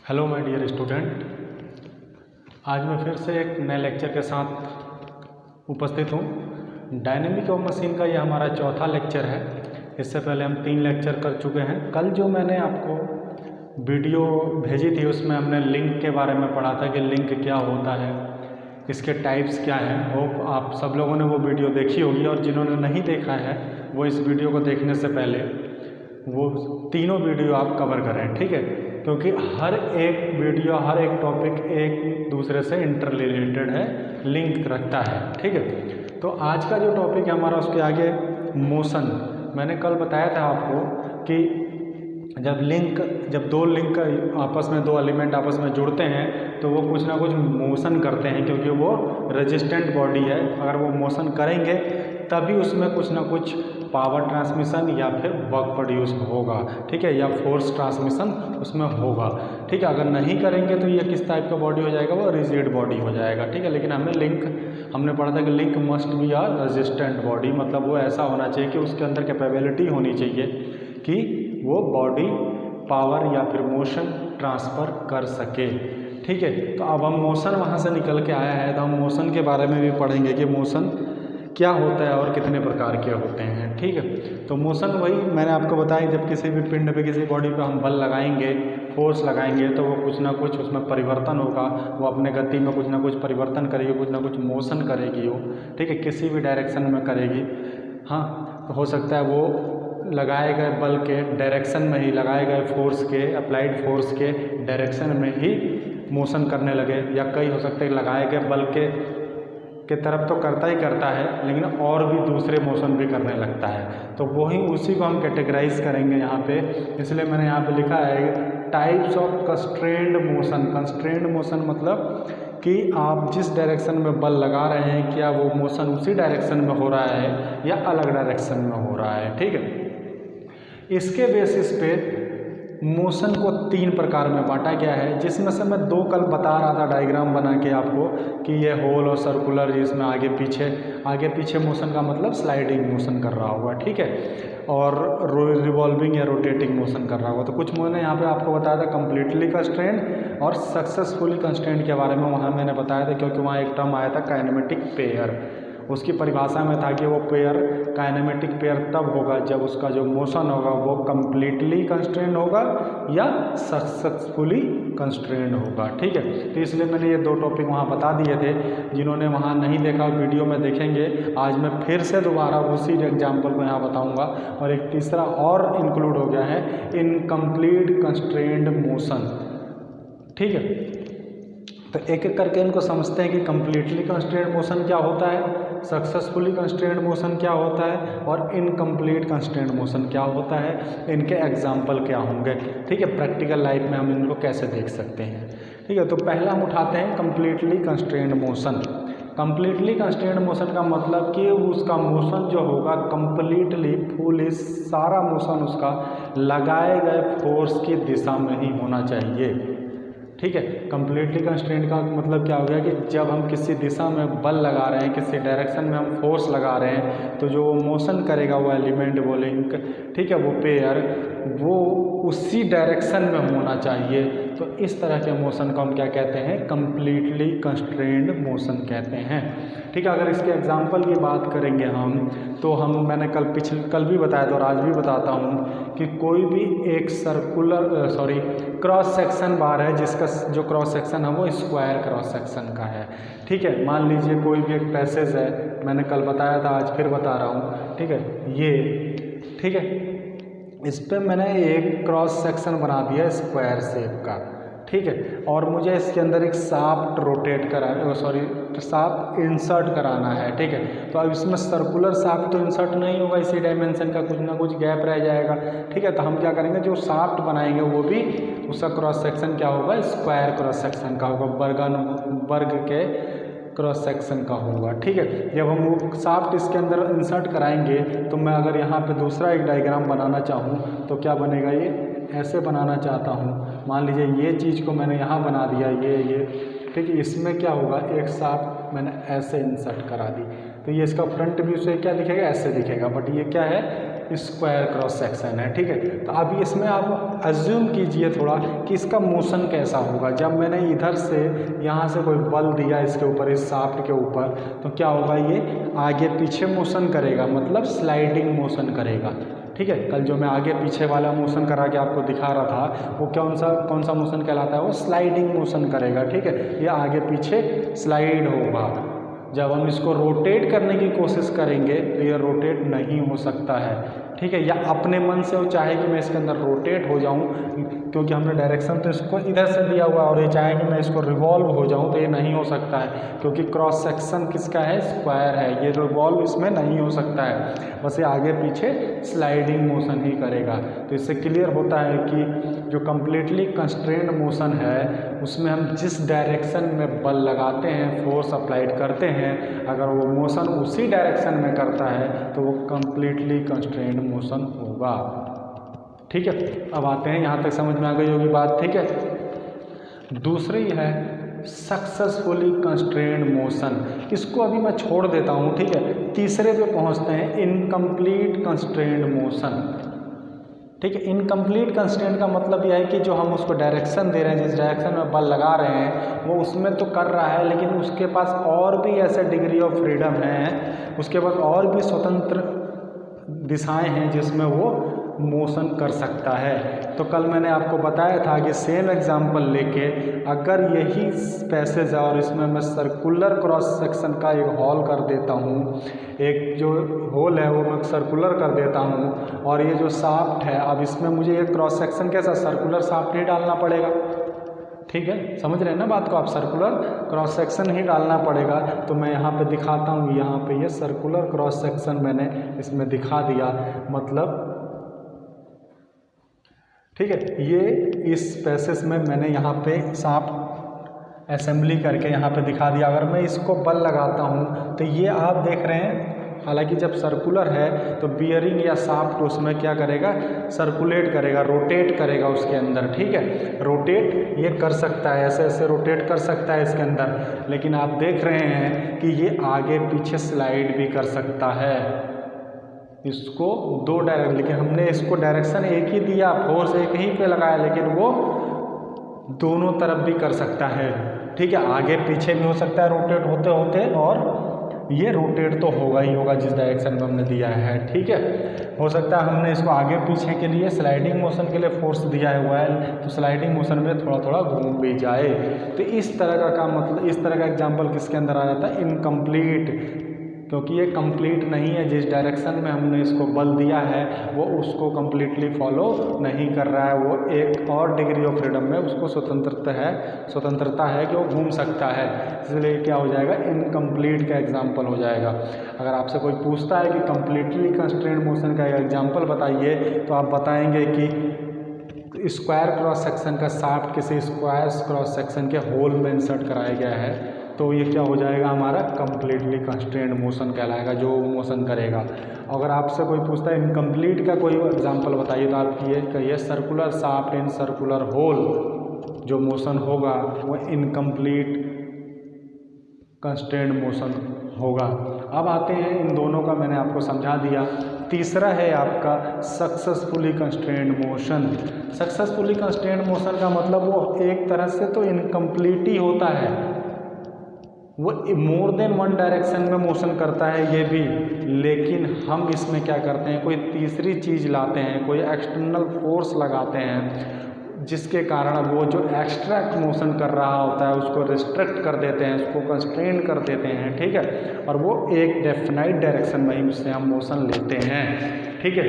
Hello my dear student, आज मैं फिर से एक नए लेक्चर के साथ उपस्थित हूँ। डायनेमिक ऑफ मशीन का ये हमारा चौथा लेक्चर है। इससे पहले हम 3 लेक्चर कर चुके हैं। कल जो मैंने आपको वीडियो भेजी थी उसमें हमने लिंक के बारे में पढ़ा था कि लिंक क्या होता है, इसके टाइप्स क्या हैं। होप आप सब लोगों ने वो वीडियो देखी होगी, और जिन्होंने नहीं देखा है वो इस वीडियो को देखने से पहले वो तीनों वीडियो आप कवर करें, ठीक है, क्योंकि हर एक वीडियो, हर एक टॉपिक एक दूसरे से इंटर रिलेटेड है, लिंक रखता है, ठीक है। तो आज का जो टॉपिक है हमारा, उसके आगे मोशन। मैंने कल बताया था आपको कि जब दो लिंक आपस में, दो एलिमेंट आपस में जुड़ते हैं तो वो कुछ ना कुछ मोशन करते हैं, क्योंकि वो रेजिस्टेंट बॉडी है। अगर वो मोशन करेंगे तभी उसमें कुछ ना कुछ पावर ट्रांसमिशन या फिर वर्क प्रोड्यूस होगा, ठीक है, या फोर्स ट्रांसमिशन उसमें होगा, ठीक है। अगर नहीं करेंगे तो ये किस टाइप का बॉडी हो जाएगा, वो रिजिड बॉडी हो जाएगा, ठीक है। लेकिन हमने पढ़ा था कि link must be a resistant body, मतलब वो ऐसा होना चाहिए कि उसके अंदर कैपेबिलिटी होनी चाहिए कि वो बॉडी पावर या फिर मोशन ट्रांसफ़र कर सके, ठीक है। तो अब हम मोशन वहाँ से निकल के आया है तो हम मोशन के बारे में भी पढ़ेंगे कि मोशन क्या होता है और कितने प्रकार के होते हैं, ठीक है। तो मोशन वही मैंने आपको बताया, जब किसी भी पिंड पे, किसी बॉडी पे हम बल लगाएंगे, फोर्स लगाएंगे, तो वो कुछ ना कुछ उसमें परिवर्तन होगा, वो अपने गति में कुछ ना कुछ परिवर्तन करेगी, कुछ ना कुछ मोशन करेगी वो, ठीक है, किसी भी डायरेक्शन में करेगी। हाँ, तो हो सकता है वो लगाए गए बल के डायरेक्शन में ही, लगाए गए फोर्स के, अप्लाइड फोर्स के डायरेक्शन में ही मोशन करने लगे, या कई हो सकते हैं लगाए गए बल के तरफ तो करता ही करता है, लेकिन और भी दूसरे मोशन भी करने लगता है। तो वही उसी को हम कैटेगराइज करेंगे यहाँ पे। इसलिए मैंने यहाँ पे लिखा है types of constrained motion. Constrained motion मतलब कि आप जिस डायरेक्शन में बल लगा रहे हैं, क्या वो मोशन उसी डायरेक्शन में हो रहा है या अलग डायरेक्शन में हो रहा है, ठीक है। इसके बेसिस पे मोशन को 3 प्रकार में बांटा गया है, जिसमें से मैं 2 कल बता रहा था डायग्राम बना के आपको कि ये होल और सर्कुलर, जिसमें आगे पीछे मोशन का मतलब स्लाइडिंग मोशन कर रहा होगा, ठीक है, और रिवॉल्विंग या रोटेटिंग मोशन कर रहा होगा। तो कुछ मैंने यहाँ पे आपको बताया था कंप्लीटली कंस्ट्रेंड और सक्सेसफुली कंस्ट्रेंड के बारे में, वहाँ मैंने बताया था, क्योंकि वहाँ एक टर्म आया था काइनेमेटिक पेयर। उसकी परिभाषा में था कि वो पेयर, काइनेमेटिक पेयर तब होगा जब उसका जो मोशन होगा वो कंप्लीटली कंस्ट्रेंड होगा या सक्सेसफुली कंस्ट्रेंड होगा, ठीक है। तो इसलिए मैंने ये 2 टॉपिक वहाँ बता दिए थे। जिन्होंने वहाँ नहीं देखा वीडियो में देखेंगे। आज मैं फिर से दोबारा उसी एग्जाम्पल को यहाँ बताऊँगा। और एक तीसरा और इंक्लूड हो गया है, इनकम्प्लीट कंस्ट्रेंड मोशन, ठीक है। तो एक एक करके इनको समझते हैं कि कंप्लीटली कंस्ट्रेंड मोशन क्या होता है, सक्सेसफुली कंस्ट्रेंड मोशन क्या होता है, और इनकम्प्लीट कंस्ट्रेंड मोशन क्या होता है, इनके एग्जाम्पल क्या होंगे, ठीक है। प्रैक्टिकल लाइफ में हम इनको कैसे देख सकते हैं, ठीक है। तो पहला हम उठाते हैं completely constrained motion. Completely constrained motion का मतलब कि उसका मोशन जो होगा कंप्लीटली फुल, सारा मोशन उसका लगाए गए फोर्स की दिशा में ही होना चाहिए, ठीक है। कंप्लीटली कंस्ट्रेंट का मतलब क्या हो गया कि जब हम किसी दिशा में बल लगा रहे हैं, किसी डायरेक्शन में हम फोर्स लगा रहे हैं, तो जो मोशन करेगा वो एलिमेंट, वो लिंक, ठीक है, वो पेयर, वो उसी डायरेक्शन में होना चाहिए। तो इस तरह के मोशन को हम क्या कहते हैं, कंप्लीटली कंस्ट्रेंड मोशन कहते हैं, ठीक है। अगर इसके एग्जांपल की बात करेंगे हम, तो मैंने कल भी बताया था और आज भी बताता हूँ कि कोई भी एक क्रॉस सेक्शन बार है, जिसका जो क्रॉस सेक्शन है वो स्क्वायर क्रॉस सेक्शन का है, ठीक है। मान लीजिए कोई भी एक पैसेज है, मैंने कल बताया था, आज फिर बता रहा हूँ, ठीक है, ये, ठीक है, इस पर मैंने एक क्रॉस सेक्शन बना दिया स्क्वायर शेप का, ठीक है, और मुझे इसके अंदर एक शाफ्ट शाफ्ट इंसर्ट कराना है, ठीक है। तो अब इसमें सर्कुलर शाफ्ट तो इंसर्ट नहीं होगा, इसी डायमेंशन का कुछ ना कुछ गैप रह जाएगा, ठीक है। तो हम क्या करेंगे, जो शाफ्ट बनाएंगे वो भी उसका क्रॉस सेक्शन क्या होगा, स्क्वायर क्रॉस सेक्शन का होगा, वर्ग के क्रॉस सेक्शन का होगा, ठीक है। जब हम वो शाफ्ट इसके अंदर इंसर्ट कराएंगे, तो मैं अगर यहाँ पे दूसरा एक डायग्राम बनाना चाहूँ तो क्या बनेगा, ये ऐसे बनाना चाहता हूँ, मान लीजिए ये चीज़ को मैंने यहाँ बना दिया, ये, ठीक है। इसमें क्या होगा, एक शाफ्ट मैंने ऐसे इंसर्ट करा दी, तो ये इसका फ्रंट व्यू से क्या दिखेगा, ऐसे दिखेगा, बट ये क्या है, स्क्वायर क्रॉस सेक्शन है, ठीक है। तो अभी इसमें आप अज्यूम कीजिए थोड़ा कि इसका मोशन कैसा होगा। जब मैंने इधर से यहाँ से कोई बल दिया इसके ऊपर, इस शाफ्ट के ऊपर, तो क्या होगा, ये आगे पीछे मोशन करेगा, मतलब स्लाइडिंग मोशन करेगा, ठीक है। कल जो मैं आगे पीछे वाला मोशन करा के आपको दिखा रहा था, वो कौन सा मोशन कहलाता है, वो स्लाइडिंग मोशन करेगा, ठीक है। ये आगे पीछे स्लाइड होगा। जब हम इसको रोटेट करने की कोशिश करेंगे तो ये रोटेट नहीं हो सकता है, ठीक है। या अपने मन से वो चाहे कि मैं इसके अंदर रोटेट हो जाऊं, क्योंकि हमने डायरेक्शन तो इसको इधर से दिया हुआ, और ये चाहे कि मैं इसको रिवॉल्व हो जाऊं, तो ये नहीं हो सकता है, क्योंकि क्रॉस सेक्शन किसका है, स्क्वायर है। ये रिवॉल्व इसमें नहीं हो सकता है, बस ये आगे पीछे स्लाइडिंग मोशन ही करेगा। तो इससे क्लियर होता है कि जो कम्प्लीटली कंस्ट्रेंड मोशन है उसमें हम जिस डायरेक्शन में बल लगाते हैं, फोर्स अप्लाइड करते हैं, अगर वो मोशन उसी डायरेक्शन में करता है तो वो कम्प्लीटली कंस्ट्रेंड मोशन होगा, ठीक है। अब आते हैं, यहाँ तक समझ में आ गई होगी बात, ठीक है। दूसरी है सक्सेसफुली कंस्ट्रेंड मोशन। इसको अभी मैं छोड़ देता हूँ, ठीक है। तीसरे पे पहुँचते हैं, इनकम्प्लीट कंस्ट्रेंड मोशन, ठीक है। इनकम्प्लीट कंस्ट्रेंट का मतलब यह है कि जो हम उसको डायरेक्शन दे रहे हैं, जिस डायरेक्शन में बल लगा रहे हैं, वो उसमें तो कर रहा है, लेकिन उसके पास और भी ऐसे डिग्री ऑफ फ्रीडम है, उसके पास और भी स्वतंत्र दिशाएं हैं जिसमें वो मोशन कर सकता है। तो कल मैंने आपको बताया था कि सेम एग्जांपल लेके अगर यही पैसेज है और इसमें मैं सर्कुलर क्रॉस सेक्शन का एक हॉल कर देता हूँ, एक जो होल है वो मैं सर्कुलर कर देता हूँ, और ये जो शाफ्ट है, अब इसमें मुझे ये क्रॉस सेक्शन कैसा, सर्कुलर शाफ्ट ही डालना पड़ेगा, ठीक है। समझ रहे हैं ना बात को आप, सर्कुलर क्रॉस सेक्शन ही डालना पड़ेगा। तो मैं यहाँ पे दिखाता हूँ, यहाँ पे ये सर्कुलर क्रॉस सेक्शन मैंने इसमें दिखा दिया, मतलब ठीक है। ये इस पैसेज में मैंने यहाँ पे शाफ्ट असेंबली करके यहाँ पे दिखा दिया। अगर मैं इसको बल लगाता हूँ तो ये आप देख रहे हैं, हालांकि जब सर्कुलर है तो बियरिंग या शाफ्ट उसमें क्या करेगा, सर्कुलेट करेगा, रोटेट करेगा उसके अंदर, ठीक है। रोटेट ये कर सकता है, ऐसे ऐसे रोटेट कर सकता है इसके अंदर, लेकिन आप देख रहे हैं कि ये आगे पीछे स्लाइड भी कर सकता है। इसको दो डायरेक्शन, लेकिन हमने इसको डायरेक्शन एक ही दिया, फोर्स एक ही पे लगाया, लेकिन वो दोनों तरफ भी कर सकता है, ठीक है। आगे पीछे भी हो सकता है रोटेट होते होते, और ये रोटेट तो होगा ही होगा जिस डायरेक्शन में हमने दिया है, ठीक है। हो सकता है हमने इसको आगे पीछे के लिए स्लाइडिंग मोशन के लिए फोर्स दिया हुआ है, तो स्लाइडिंग मोशन में थोड़ा थोड़ा घूम भी जाए। तो इस तरह का मतलब, इस तरह का एग्जाम्पल किसके अंदर आ जाता है, इनकम्प्लीट, क्योंकि ये कंप्लीट नहीं है। जिस डायरेक्शन में हमने इसको बल दिया है वो उसको कंप्लीटली फॉलो नहीं कर रहा है, वो एक और डिग्री ऑफ फ्रीडम में उसको स्वतंत्रता है कि वो घूम सकता है, इसलिए क्या हो जाएगा, इनकम्प्लीट का एग्जाम्पल हो जाएगा। अगर आपसे कोई पूछता है कि कंप्लीटली कंस्ट्रेंड मोशन का एग्जाम्पल बताइए, तो आप बताएंगे कि स्क्वायर क्रॉस सेक्शन का शाफ्ट किसी स्क्वायर क्रॉस सेक्शन के होल में इंसर्ट कराया गया है, तो ये क्या हो जाएगा, हमारा कंप्लीटली कंस्ट्रेंड मोशन कहलाएगा, जो मोशन करेगा। अगर आपसे कोई पूछता है इनकम्प्लीट का कोई एग्जांपल बताइए, तो आप ये कहिए circular shaft in circular hole, जो मोशन होगा वो इनकम्प्लीट कंस्ट्रेंड मोशन होगा। अब आते हैं, इन दोनों का मैंने आपको समझा दिया। तीसरा है आपका successfully constrained motion. Successfully constrained motion का मतलब वो एक तरह से तो इनकम्प्लीट ही होता है, वो मोर देन वन डायरेक्शन में मोशन करता है ये भी, लेकिन हम इसमें क्या करते हैं, कोई तीसरी चीज़ लाते हैं, कोई एक्सटर्नल फोर्स लगाते हैं, जिसके कारण वो जो एक्स्ट्रा मोशन कर रहा होता है उसको रिस्ट्रिक्ट कर देते हैं, उसको कंस्ट्रेन कर देते हैं, ठीक है। और वो एक डेफिनाइट डायरेक्शन में ही उससे हम मोशन लेते हैं, ठीक है।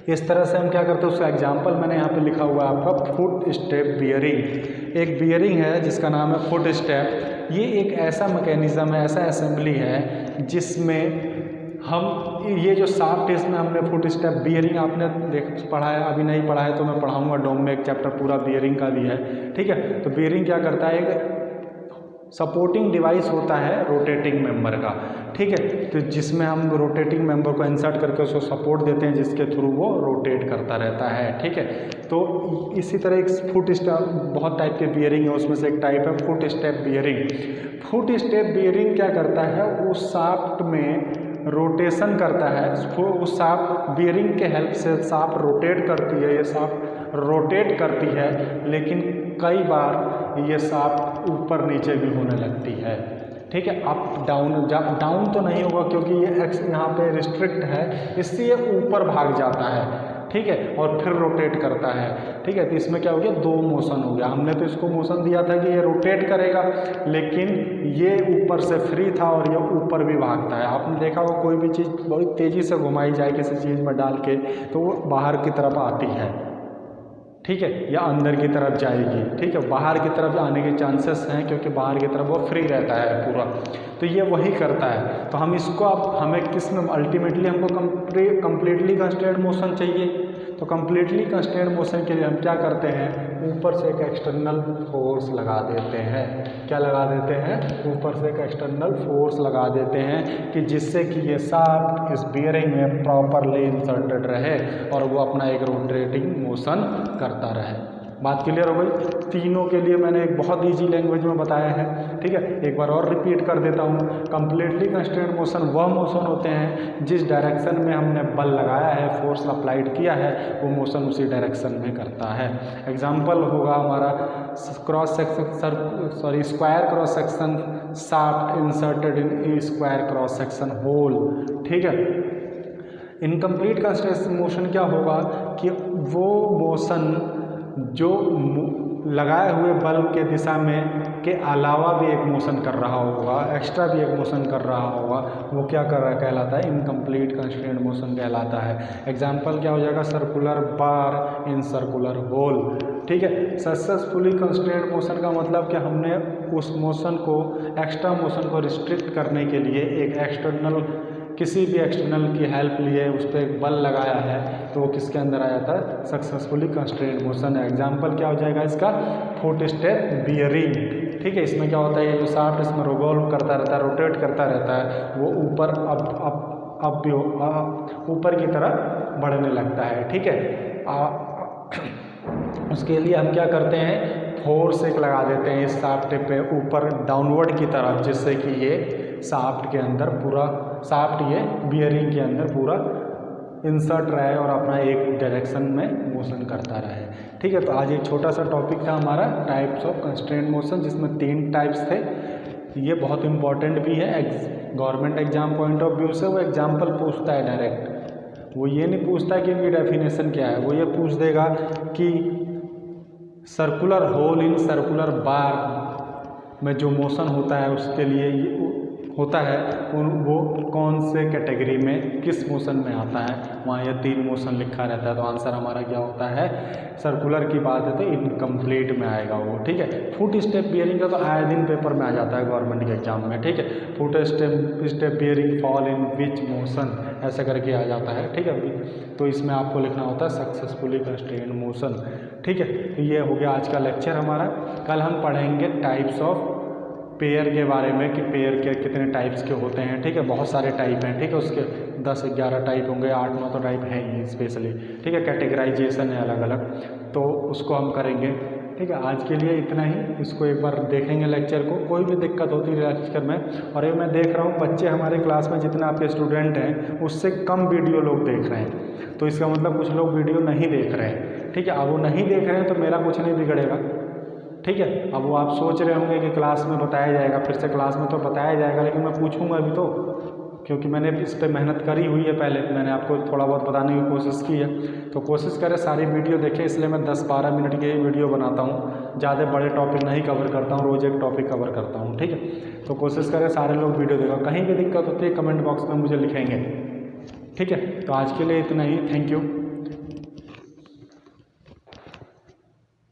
इस तरह से हम क्या करते हैं, उसका एग्जांपल मैंने यहाँ पे लिखा हुआ है आपका, फुट स्टेप बियरिंग। एक बियरिंग है जिसका नाम है फुट स्टेप। ये एक ऐसा मैकेनिज़्म है, ऐसा असेंबली है जिसमें हम ये जो शाफ्ट है इसमें हमने फुट स्टेप बियरिंग आपने पढ़ा है, अभी नहीं पढ़ा है तो मैं पढ़ाऊँगा, डोम में एक चैप्टर पूरा बियरिंग का भी है, ठीक है। तो बियरिंग क्या करता है, एक सपोर्टिंग डिवाइस होता है रोटेटिंग मेंबर का, ठीक है। तो जिसमें हम रोटेटिंग मेंबर को इंसर्ट करके उसको सपोर्ट देते हैं, जिसके थ्रू वो रोटेट करता रहता है, ठीक है। तो इसी तरह एक फुट स्टेप, बहुत टाइप के बियरिंग है, उसमें से एक टाइप है foot step bearing. Foot step bearing क्या करता है, उस शाफ्ट में रोटेशन करता है, उस शाफ्ट बियरिंग के हेल्प से शाफ्ट रोटेट करती है, ये शाफ्ट रोटेट करती है, लेकिन कई बार ये शाफ्ट ऊपर नीचे भी होने लगती है। ठीक है, अप डाउन, डाउन तो नहीं होगा क्योंकि ये एक्स यहाँ पे रिस्ट्रिक्ट है, इससे ये ऊपर भाग जाता है। ठीक है, और फिर रोटेट करता है। ठीक है, तो इसमें क्या हो गया, दो मोशन हो गया। हमने तो इसको मोशन दिया था कि ये रोटेट करेगा, लेकिन ये ऊपर से फ्री था और ये ऊपर भी भागता है। आपने देखा होगा कोई भी चीज़ बड़ी तेज़ी से घुमाई जाए किसी चीज़ में डाल के तो वो बाहर की तरफ आती है। ठीक है, या अंदर की तरफ जाएगी। ठीक है, बाहर की तरफ आने के चांसेस हैं क्योंकि बाहर की तरफ वो फ्री रहता है पूरा, तो ये वही करता है। तो हम इसको अब हमें किस में अल्टीमेटली हमको कंप्लीटली कंस्ट्रेंट मोशन चाहिए। तो कंप्लीटली कंस्ट्रेंट मोशन के लिए हम क्या करते हैं, ऊपर से एक एक्सटर्नल फोर्स लगा देते हैं। क्या लगा देते हैं, ऊपर से एक एक्सटर्नल फोर्स लगा देते हैं कि जिससे कि ये शाफ्ट इस बियरिंग में प्रॉपरली इंसर्टेड रहे और वो अपना एक रोटेटिंग मोशन करता रहे। बात क्लियर हो गई। तीनों के लिए मैंने एक बहुत इजी लैंग्वेज में बताया है। ठीक है, एक बार और रिपीट कर देता हूँ। कंप्लीटली कंस्ट्रेंट मोशन वह मोशन होते हैं जिस डायरेक्शन में हमने बल लगाया है, फोर्स अप्लाइड किया है, वो मोशन उसी डायरेक्शन में करता है। एग्जाम्पल होगा हमारा cross section, square cross section shaft inserted in a square cross section hole. ठीक है, इनकम्प्लीट कंस्ट्रेंट मोशन क्या होगा कि वो मोशन जो लगाए हुए बल के दिशा में के अलावा भी एक मोशन कर रहा होगा, एक्स्ट्रा भी एक मोशन कर रहा होगा, वो क्या कर रहा कहलाता है, इनकम्प्लीट कंस्ट्रेंट मोशन कहलाता है। एग्जाम्पल क्या हो जाएगा, circular bar in circular hole. ठीक है, सक्सेसफुली कंस्ट्रेंट मोशन का मतलब कि हमने उस मोशन को, एक्स्ट्रा मोशन को रिस्ट्रिक्ट करने के लिए एक एक्सटर्नल, किसी भी एक्सटर्नल की हेल्प लिए उस पर एक बल लगाया है, तो वो किसके अंदर आ जाता है, सक्सेसफुली कंस्ट्रेंट मोशन है। एग्जाम्पल क्या हो जाएगा इसका, फुट स्टेप बियरिंग। ठीक है, इसमें क्या होता है, ये जो शाफ्ट इसमें रिवॉल्व करता रहता है, रोटेट करता रहता है, वो ऊपर अब भी ऊपर की तरफ बढ़ने लगता है। ठीक है, उसके लिए हम क्या करते हैं, फोर्स एक लगा देते हैं इस शाफ्ट पे ऊपर डाउनवर्ड की तरफ, जिससे कि ये शाफ्ट के अंदर पूरा, शाफ्ट ये बियरिंग के अंदर पूरा इंसर्ट रहे और अपना एक डायरेक्शन में मोशन करता रहे। ठीक है, तो आज एक छोटा सा टॉपिक था हमारा टाइप्स ऑफ कंस्ट्रेंट मोशन, जिसमें 3 टाइप्स थे। ये बहुत इंपॉर्टेंट भी है, government exam point of view से वो एग्जाम्पल पूछता है डायरेक्ट। वो ये नहीं पूछता कि इनकी डेफिनेशन क्या है, वो ये पूछ देगा कि सर्कुलर होल इन सर्कुलर बार में जो मोशन होता है उसके लिए होता है, वो कौन से कैटेगरी में, किस मोशन में आता है, वहाँ ये 3 मोशन लिखा रहता है। तो आंसर हमारा क्या होता है, सर्कुलर की बात है तो इनकम्प्लीट में आएगा वो। ठीक है, फुट स्टेप बियरिंग का तो आए दिन पेपर में आ जाता है गवर्नमेंट के एग्जाम में। ठीक है, foot step bearing fall in which motion, ऐसा करके आ जाता है। ठीक है, तो इसमें आपको लिखना होता है सक्सेसफुली कंस्ट्रेंट मोशन। ठीक है, तो ये हो गया आज का लेक्चर हमारा। कल हम पढ़ेंगे टाइप्स ऑफ पेयर के बारे में कि पेयर के कितने टाइप्स के होते हैं। ठीक है, बहुत सारे टाइप हैं। ठीक है, उसके 10-11 टाइप होंगे, 8-9 तो टाइप हैं ही स्पेशली। ठीक है, कैटेगराइजेशन है अलग अलग, तो उसको हम करेंगे। ठीक है, आज के लिए इतना ही। इसको एक बार देखेंगे लेक्चर को, कोई भी दिक्कत होती है लेक्चर में। और ये मैं देख रहा हूँ बच्चे हमारे क्लास में जितने आपके स्टूडेंट हैं उससे कम वीडियो लोग देख रहे हैं, तो इसका मतलब कुछ लोग वीडियो नहीं देख रहे हैं। ठीक है, अब वो नहीं देख रहे हैं तो मेरा कुछ नहीं बिगड़ेगा। ठीक है, अब वो आप सोच रहे होंगे कि क्लास में बताया जाएगा, फिर से क्लास में तो बताया जाएगा, लेकिन मैं पूछूंगा अभी तो, क्योंकि मैंने इस पर मेहनत करी हुई है। पहले मैंने आपको थोड़ा बहुत बताने की कोशिश की है, तो कोशिश करें सारी वीडियो देखें। इसलिए मैं 10-12 मिनट की वीडियो बनाता हूँ, ज़्यादा बड़े टॉपिक नहीं कवर करता हूँ, रोज़ एक टॉपिक कवर करता हूँ। ठीक है, तो कोशिश करें सारे लोग वीडियो देखो। कहीं भी दिक्कत होती है कमेंट बॉक्स में मुझे लिखेंगे। ठीक है, तो आज के लिए इतना ही। Thank you.